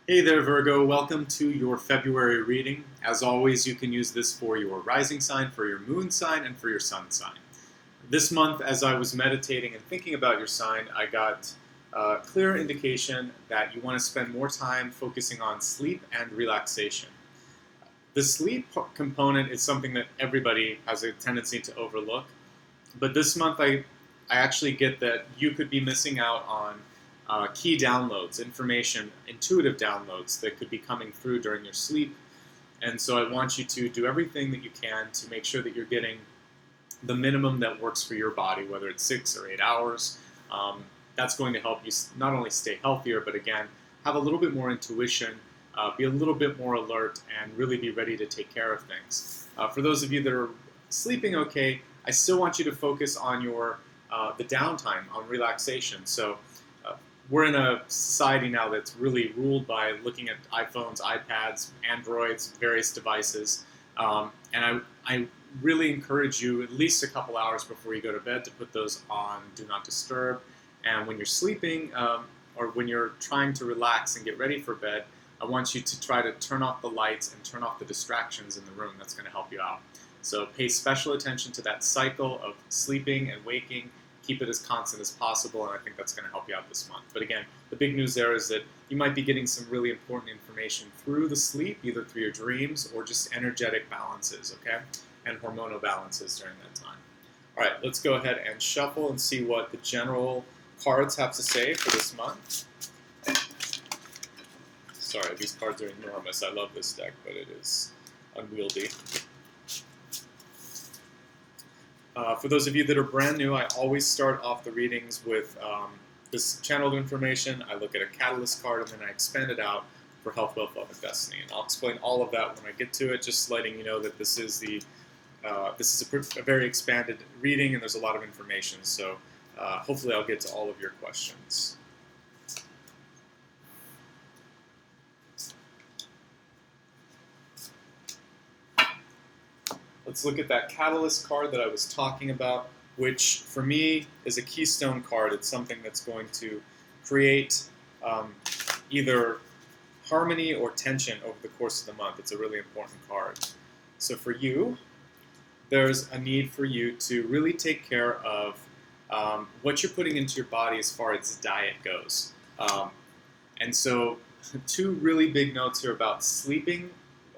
Hey there, Virgo. Welcome to your February reading. As always, you can use this for your rising sign, for your moon sign, and for your sun sign. This month, as I was meditating and thinking about your sign, I got a clear indication that you want to spend more time focusing on sleep and relaxation. The sleep component is something that everybody has a tendency to overlook, but this month I actually get that you could be missing out on key downloads, information, intuitive downloads that could be coming through during your sleep. And so I want you to do everything that you can to make sure that you're getting the minimum that works for your body, whether it's 6 or 8 hours. That's going to help you not only stay healthier, but again, have a little bit more intuition, be a little bit more alert, and really be ready to take care of things. For those of you that are sleeping okay, I still want you to focus on your the downtime, on relaxation. So we're in a society now that's really ruled by looking at iPhones, iPads, Androids, various devices. And I really encourage you at least a couple hours before you go to bed to put those on Do Not Disturb. And when you're sleeping or when you're trying to relax and get ready for bed, I want you to try to turn off the lights and turn off the distractions in the room. That's going to help you out. So pay special attention to that cycle of sleeping and waking. Keep it as constant as possible, and I think that's going to help you out this month. But again, the big news there is that you might be getting some really important information through the sleep, either through your dreams or just energetic balances, okay? And hormonal balances during that time. All right, let's go ahead and shuffle and see what the general cards have to say for this month. Sorry, these cards are enormous. I love this deck, but it is unwieldy. For those of you that are brand new, I always start off the readings with this channeled information. I look at a catalyst card, and then I expand it out for health, wealth, love, and destiny. And I'll explain all of that when I get to it, just letting you know that this is a very expanded reading, and there's a lot of information. So hopefully I'll get to all of your questions. Let's look at that catalyst card that I was talking about, which for me is a keystone card. It's something that's going to create either harmony or tension over the course of the month. It's a really important card. So for you, there's a need for you to really take care of what you're putting into your body as far as diet goes. And so two really big notes here about sleeping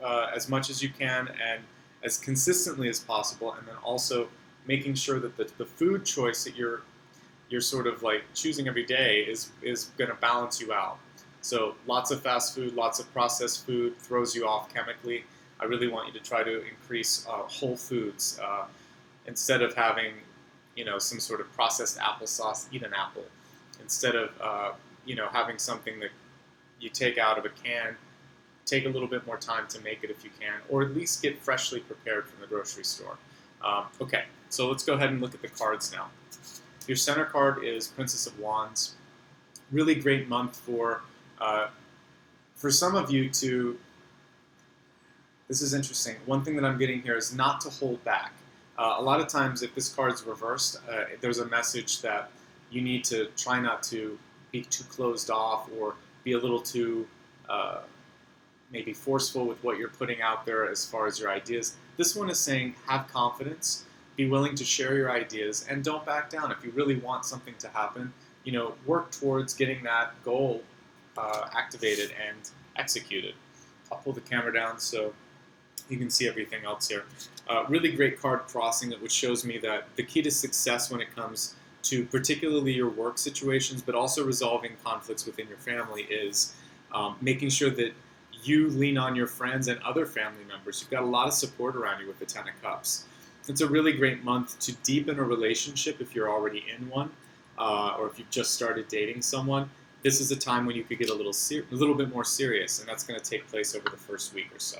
as much as you can and as consistently as possible, and then also making sure that the food choice that you're sort of like choosing every day is going to balance you out. So lots of fast food, lots of processed food throws you off chemically. I really want you to try to increase whole foods instead of having some sort of processed applesauce. Eat an apple instead of having something that you take out of a can. Take a little bit more time to make it if you can, or at least get freshly prepared from the grocery store. Okay, so let's go ahead and look at the cards now. Your center card is Princess of Wands. Really great month for some of you to, this is interesting, one thing that I'm getting here is not to hold back. A lot of times if this card's reversed, there's a message that you need to try not to be too closed off or be a little too maybe forceful with what you're putting out there as far as your ideas. This one is saying have confidence, be willing to share your ideas, and don't back down. If you really want something to happen, work towards getting that goal activated and executed. I'll pull the camera down so you can see everything else here. Really great card crossing, which shows me that the key to success when it comes to particularly your work situations, but also resolving conflicts within your family is making sure that you lean on your friends and other family members. You've got a lot of support around you with the Ten of Cups. It's a really great month to deepen a relationship if you're already in one, or if you've just started dating someone. This is a time when you could get a little bit more serious, and that's going to take place over the first week or so.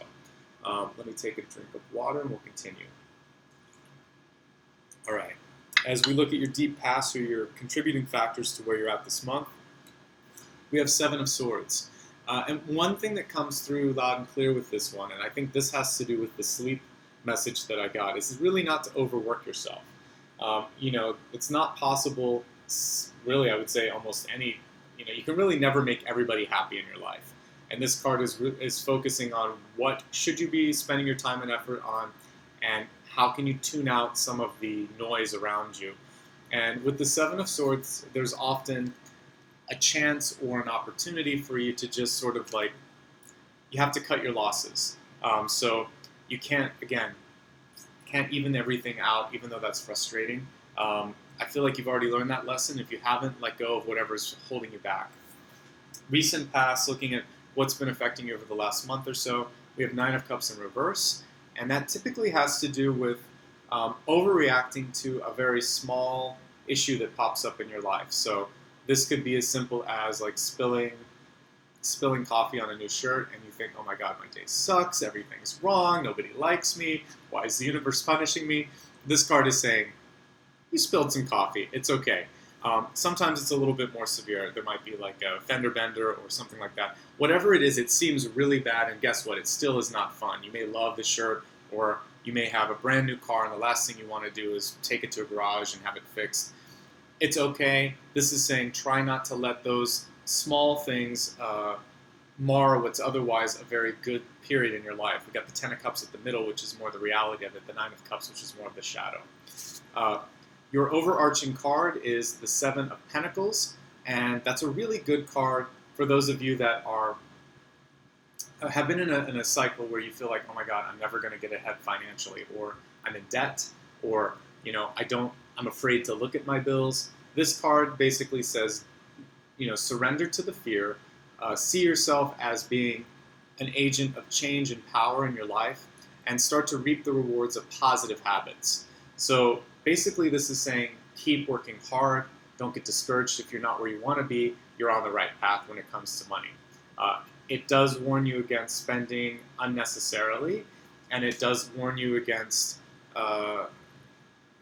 Let me take a drink of water and we'll continue. All right. As we look at your deep past or your contributing factors to where you're at this month, we have Seven of Swords. And one thing that comes through loud and clear with this one, and I think this has to do with the sleep message that I got, is really not to overwork yourself. It's not possible, really, I would say almost any, you can really never make everybody happy in your life. And this card is focusing on what should you be spending your time and effort on, and how can you tune out some of the noise around you. And with the Seven of Swords, there's often a chance or an opportunity for you to just sort of like, you have to cut your losses. So you can't even everything out, even though that's frustrating. I feel like you've already learned that lesson. If you haven't, let go of whatever's holding you back. Recent past, looking at what's been affecting you over the last month or so, we have Nine of Cups in reverse, and that typically has to do with overreacting to a very small issue that pops up in your life. So this could be as simple as like spilling coffee on a new shirt, and you think, oh my god, my day sucks, everything's wrong, nobody likes me, why is the universe punishing me? This card is saying, you spilled some coffee, it's okay. Sometimes it's a little bit more severe. There might be like a fender bender or something like that. Whatever it is, it seems really bad, and guess what? It still is not fun. You may love the shirt, or you may have a brand new car, and the last thing you want to do is take it to a garage and have it fixed. It's okay. This is saying try not to let those small things mar what's otherwise a very good period in your life. We've got the Ten of Cups at the middle, which is more the reality of it, the Nine of Cups, which is more of the shadow. Your overarching card is the Seven of Pentacles, and that's a really good card for those of you that have been in a cycle where you feel like, oh my god, I'm never going to get ahead financially, or I'm in debt, or I'm afraid to look at my bills. This card basically says, surrender to the fear, see yourself as being an agent of change and power in your life, and start to reap the rewards of positive habits. So basically this is saying keep working hard, don't get discouraged if you're not where you want to be, you're on the right path when it comes to money. It does warn you against spending unnecessarily, and it does warn you against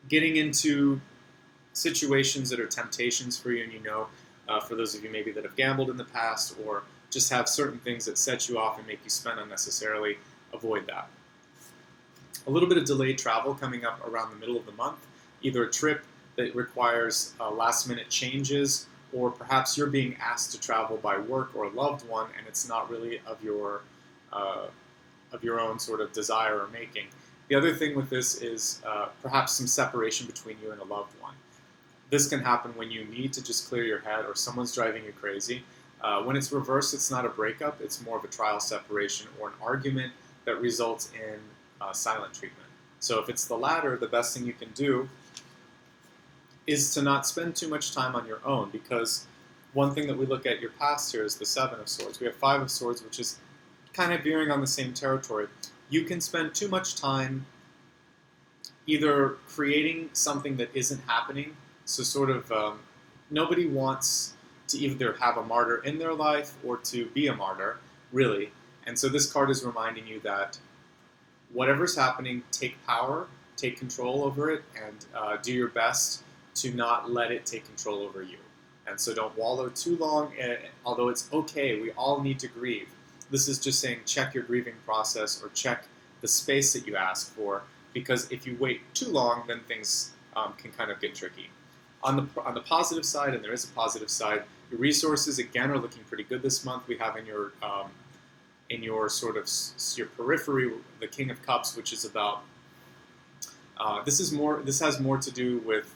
getting into situations that are temptations for you, and for those of you maybe that have gambled in the past, or just have certain things that set you off and make you spend unnecessarily, avoid that. A little bit of delayed travel coming up around the middle of the month, either a trip that requires last-minute changes, or perhaps you're being asked to travel by work or a loved one, and it's not really of your own sort of desire or making. The other thing with this is perhaps some separation between you and a loved one. This can happen when you need to just clear your head, or someone's driving you crazy. When it's reversed, it's not a breakup, it's more of a trial separation or an argument that results in silent treatment. So if it's the latter, the best thing you can do is to not spend too much time on your own, because one thing that we look at your past here is the Seven of Swords. We have Five of Swords, which is kind of veering on the same territory. You can spend too much time either creating something that isn't happening, so sort of nobody wants to either have a martyr in their life or to be a martyr, really. And so this card is reminding you that whatever's happening, take power, take control over it, and do your best to not let it take control over you. And so don't wallow too long, although it's okay, we all need to grieve. This is just saying check your grieving process, or check the space that you ask for, because if you wait too long, then things can kind of get tricky. On the positive side, and there is a positive side, your resources again are looking pretty good this month. We have in your sort of your periphery the King of Cups, which is about this has more to do with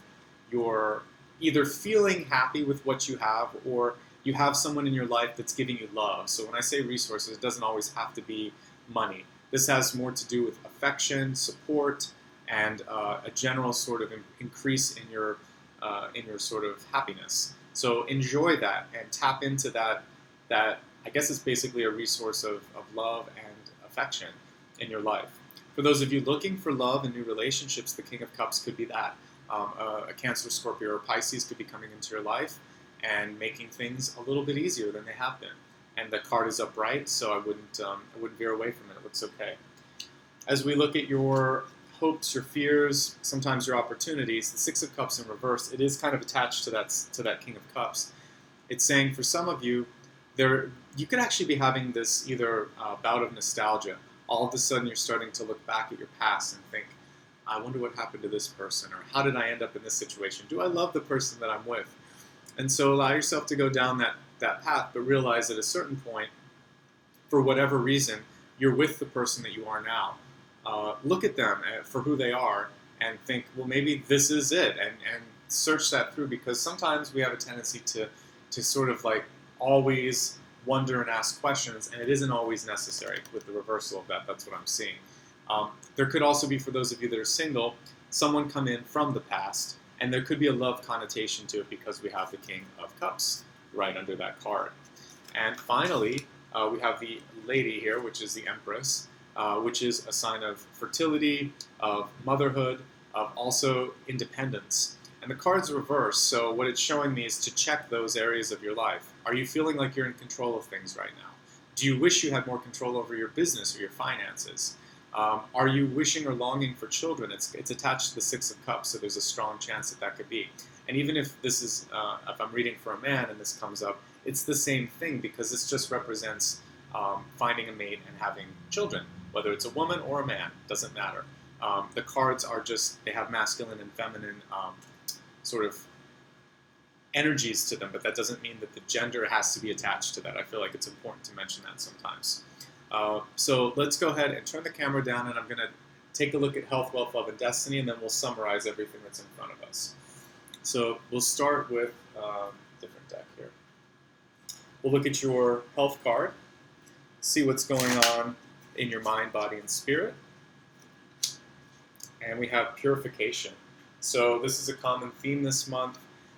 your either feeling happy with what you have, or you have someone in your life that's giving you love. So when I say resources, it doesn't always have to be money. This has more to do with affection, support, and a general sort of increase in your sort of happiness. So enjoy that and tap into that I guess it's basically a resource of love and affection in your life. For those of you looking for love and new relationships, the King of Cups could be that. A Cancer, Scorpio, or Pisces could be coming into your life and making things a little bit easier than they have been. And the card is upright, so I wouldn't veer away from it. It looks okay. As we look at your hopes, your fears, sometimes your opportunities, the Six of Cups in reverse, it is kind of attached to that King of Cups. It's saying for some of you, you could actually be having this either bout of nostalgia. All of a sudden, you're starting to look back at your past and think, I wonder what happened to this person, or how did I end up in this situation? Do I love the person that I'm with? And so allow yourself to go down that path, but realize at a certain point, for whatever reason, you're with the person that you are now. Look at them for who they are and think, well, maybe this is it, and search that through, because sometimes we have a tendency to sort of like always wonder and ask questions, and it isn't always necessary with the reversal of that. That's what I'm seeing. There could also be, for those of you that are single, someone come in from the past, and there could be a love connotation to it because we have the King of Cups right under that card. And finally, we have the Lady here, which is the Empress, which is a sign of fertility, of motherhood, of also independence. And the card's reversed, so what it's showing me is to check those areas of your life. Are you feeling like you're in control of things right now? Do you wish you had more control over your business or your finances? Are you wishing or longing for children? It's attached to the Six of Cups, so there's a strong chance that that could be. And even if this is, if I'm reading for a man and this comes up, it's the same thing, because this just represents finding a mate and having children. Whether it's a woman or a man, doesn't matter. The cards are just, they have masculine and feminine sort of energies to them, but that doesn't mean that the gender has to be attached to that. I feel like it's important to mention that sometimes. So let's go ahead and turn the camera down, and I'm going to take a look at health, wealth, love, and destiny, and then we'll summarize everything that's in front of us. So we'll start with a different deck here. We'll look at your health card, see what's going on in your mind, body, and spirit. And we have purification. So this is a common theme this month.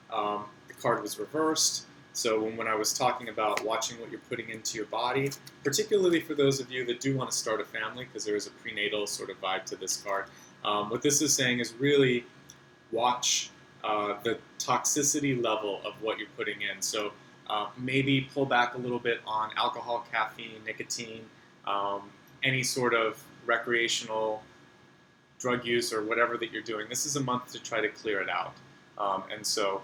The card was reversed. So when I was talking about watching what you're putting into your body, particularly for those of you that do want to start a family, because there is a prenatal sort of vibe to this card, what this is saying is really watch the toxicity level of what you're putting in. So maybe pull back a little bit on alcohol, caffeine, nicotine, any sort of recreational drug use or whatever that you're doing. This is a month to try to clear it out. And so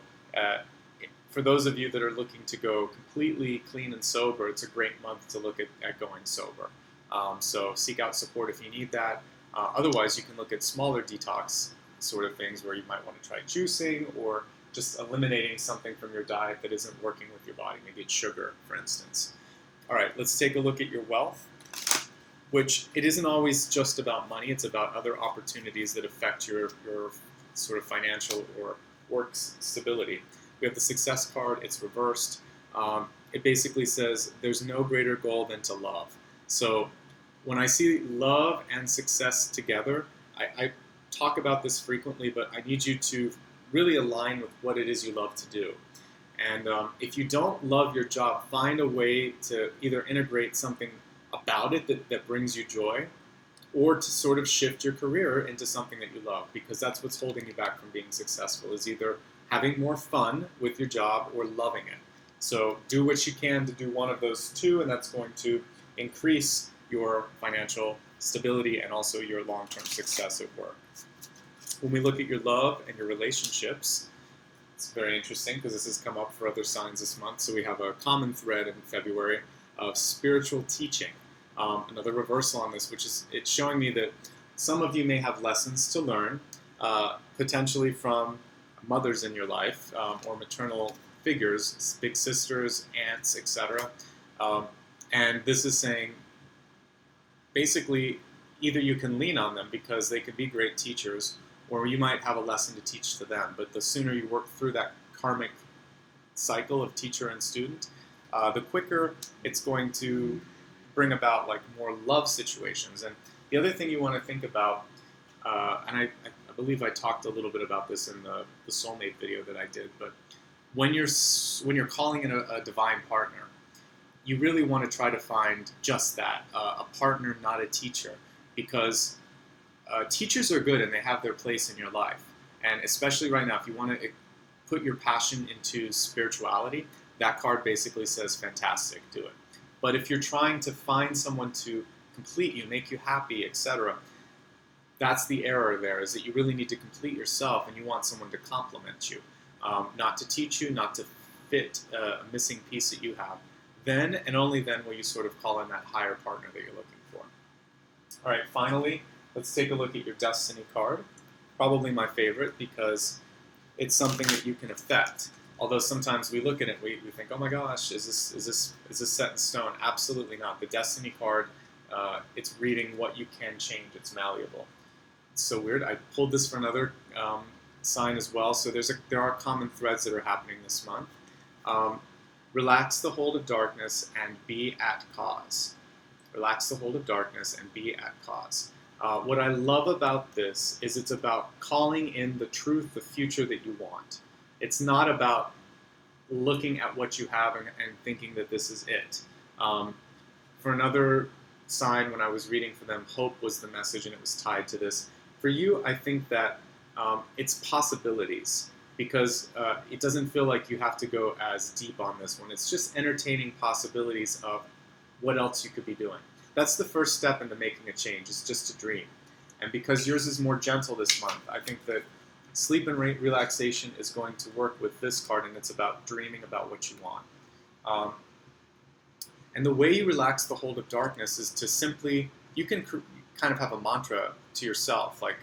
for those of you that are looking to go completely clean and sober, it's a great month to look at going sober. So seek out support if you need that. Otherwise, you can look at smaller detox sort of things where you might want to try juicing or just eliminating something from your diet that isn't working with your body. Maybe it's sugar, for instance. All right, let's take a look at your wealth, which it isn't always just about money. It's about other opportunities that affect your sort of financial or work stability. We have the success card. It's reversed. It basically says there's no greater goal than to love. So when I see love and success together, I talk about this frequently, but I need you to really align with what it is you love to do. And if you don't love your job, find a way to either integrate something about it that brings you joy, or to sort of shift your career into something that you love, because that's what's holding you back from being successful, is either having more fun with your job or loving it. So do what you can to do one of those two, and that's going to increase your financial stability and also your long-term success at work. When we look at your love and your relationships, it's very interesting because this has come up for other signs this month. So we have a common thread in February of spiritual teaching. Another reversal on this, which is it's showing me that some of you may have lessons to learn, potentially from mothers in your life or maternal figures, big sisters, aunts, etc. And this is saying, basically, either you can lean on them because they could be great teachers, or you might have a lesson to teach to them. But the sooner you work through that karmic cycle of teacher and student, the quicker it's going to bring about like more love situations. And the other thing you want to think about, and I believe I talked a little bit about this in the soulmate video that I did, but when you're calling in a divine partner, you really want to try to find just that, a partner, not a teacher, because teachers are good and they have their place in your life. And especially right now, if you want to put your passion into spirituality, that card basically says, fantastic, do it. But if you're trying to find someone to complete you, make you happy, etc., that's the error there, is that you really need to complete yourself and you want someone to complement you, not to teach you, not to fit a missing piece that you have. Then and only then will you sort of call in that higher partner that you're looking for. All right, finally, let's take a look at your destiny card. Probably my favorite because it's something that you can affect. Although sometimes we look at it, we think, oh my gosh, is this set in stone? Absolutely not. The Destiny card, it's reading what you can change. It's malleable. It's so weird. I pulled this for another sign as well. So there are common threads that are happening this month. Relax the hold of darkness and be at cause. Relax the hold of darkness and be at cause. What I love about this is it's about calling in the truth, the future that you want. It's not about looking at what you have and thinking that this is it. For another sign, when I was reading for them, hope was the message, and it was tied to this. For you, I think that it's possibilities, because it doesn't feel like you have to go as deep on this one. It's just entertaining possibilities of what else you could be doing. That's the first step into making a change, is just to dream. And because yours is more gentle this month, I think that sleep and relaxation is going to work with this card, and it's about dreaming about what you want. And the way you relax the hold of darkness is to simply, you can kind of have a mantra to yourself, like,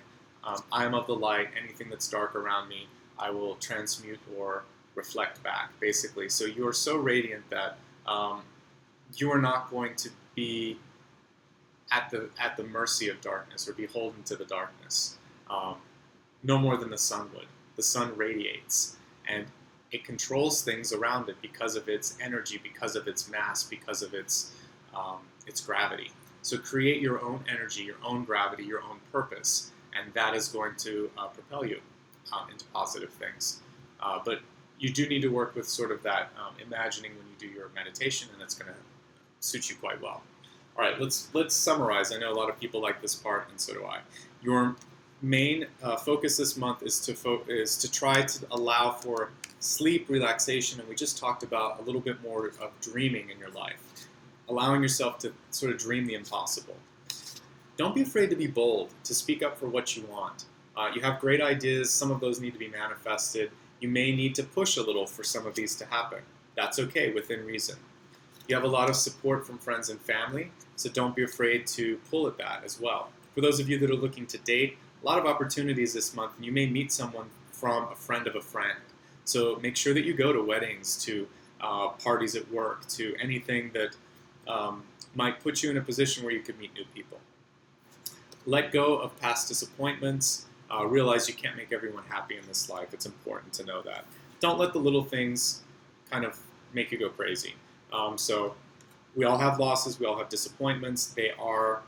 I am of the light, anything that's dark around me, I will transmute or reflect back, basically. So you are so radiant that you are not going to be at the mercy of darkness or beholden to the darkness. No more than the sun would. The sun radiates, and it controls things around it because of its energy, because of its mass, because of its gravity. So create your own energy, your own gravity, your own purpose, and that is going to propel you into positive things. But you do need to work with sort of that imagining when you do your meditation, and it's going to suit you quite well. All right, let's summarize. I know a lot of people like this part, and so do I. Your main focus this month is to try to allow for sleep, relaxation, and we just talked about a little bit more of dreaming in your life, allowing yourself to sort of dream the impossible. Don't be afraid to be bold, to speak up for what you want. You have great ideas. Some of those need to be manifested. You may need to push a little for some of these to happen. That's okay, within reason. You have a lot of support from friends and family, so don't be afraid to pull at that as well. For those of you that are looking to date, a lot of opportunities this month, and you may meet someone from a friend of a friend. So make sure that you go to weddings, to parties at work, to anything that might put you in a position where you could meet new people. Let go of past disappointments. Realize you can't make everyone happy in this life. It's important to know that. Don't let the little things kind of make you go crazy. So we all have losses. We all have disappointments. They are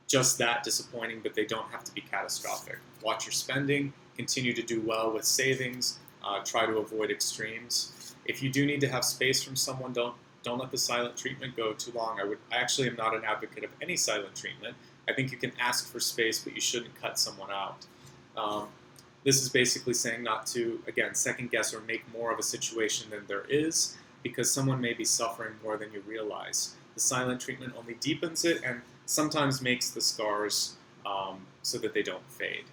just that, disappointing, but they don't have to be catastrophic. Watch your spending. Continue to do well with savings. Try to avoid extremes. If you do need to have space from someone, don't let the silent treatment go too long. I actually am not an advocate of any silent treatment. I think you can ask for space, but you shouldn't cut someone out. This is basically saying not to, again, second guess or make more of a situation than there is, because someone may be suffering more than you realize. The silent treatment only deepens it and sometimes makes the scars so that they don't fade.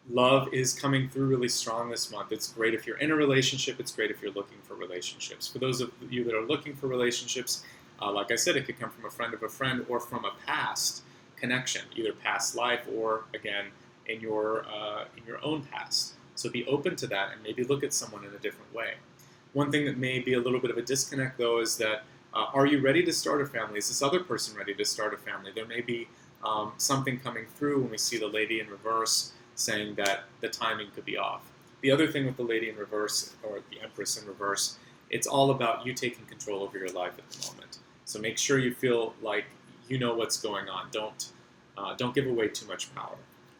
Love is coming through really strong this month. It's great if you're in a relationship. It's great if you're looking for relationships. For those of you that are looking for relationships, like I said, it could come from a friend of a friend or from a past connection, either past life or, again, in your own past. So be open to that and maybe look at someone in a different way. One thing that may be a little bit of a disconnect, though, is that are you ready to start a family? Is this other person ready to start a family? There may be something coming through when we see the lady in reverse saying that the timing could be off. The other thing with the lady in reverse, or the empress in reverse, it's all about you taking control over your life at the moment. So make sure you feel like you know what's going on. Don't give away too much power.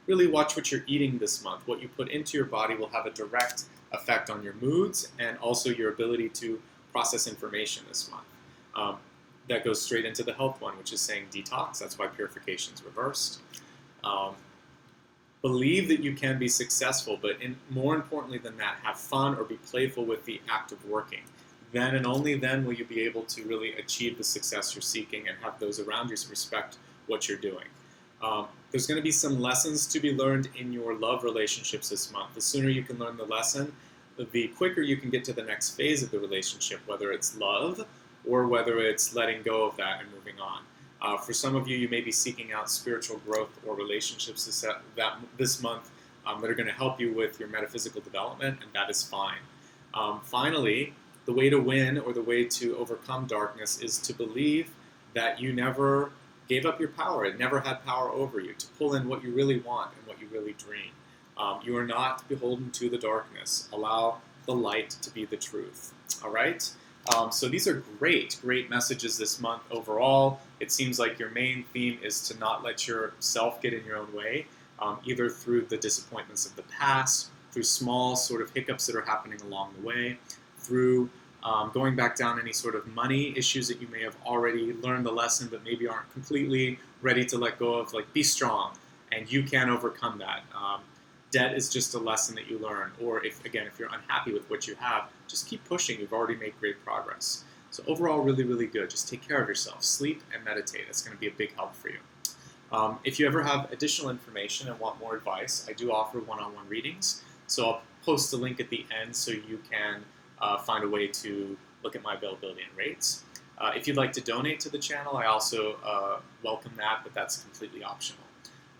Really watch what you're eating this month. What you put into your body will have a direct effect on your moods and also your ability to process information this month. That goes straight into the health one, which is saying detox. That's why purification is reversed. Believe that you can be successful, but more importantly than that, have fun or be playful with the act of working. Then and only then will you be able to really achieve the success you're seeking and have those around you respect what you're doing. There's going to be some lessons to be learned in your love relationships this month. The sooner you can learn the lesson, the quicker you can get to the next phase of the relationship, whether it's love or whether it's letting go of that and moving on. For some of you, you may be seeking out spiritual growth or relationships this month that are going to help you with your metaphysical development, and that is fine. Finally, the way to win or the way to overcome darkness is to believe that you never gave up your power. It never had power over you, to pull in what you really want and what you really dream. You are not beholden to the darkness. Allow the light to be the truth. All right? So these are great messages this month overall. It seems like your main theme is to not let yourself get in your own way, either through the disappointments of the past, through small sort of hiccups that are happening along the way, through going back down any sort of money issues that you may have already learned the lesson but maybe aren't completely ready to let go of. Like, be strong, and you can overcome that. Debt is just a lesson that you learn, or if you're unhappy with what you have, just keep pushing. You've already made great progress. So overall, really good. Just take care of yourself. Sleep and meditate. That's going to be a big help for you. If you ever have additional information and want more advice, I do offer one-on-one readings. So I'll post a link at the end so you can find a way to look at my availability and rates. If you'd like to donate to the channel, I also welcome that, but that's completely optional.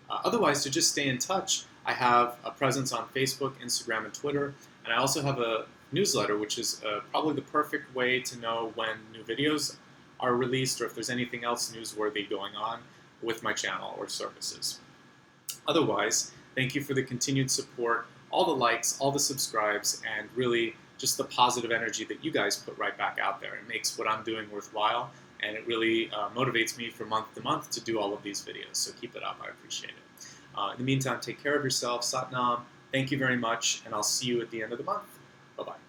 Otherwise, to just stay in touch, I have a presence on Facebook, Instagram, and Twitter, and I also have a newsletter, which is probably the perfect way to know when new videos are released or if there's anything else newsworthy going on with my channel or services. Otherwise, thank you for the continued support, all the likes, all the subscribes, and really just the positive energy that you guys put right back out there. It makes what I'm doing worthwhile, and it really motivates me from month to month to do all of these videos. So keep it up. I appreciate it. In the meantime, take care of yourself. Sat Nam. Thank you very much, and I'll see you at the end of the month. Bye-bye.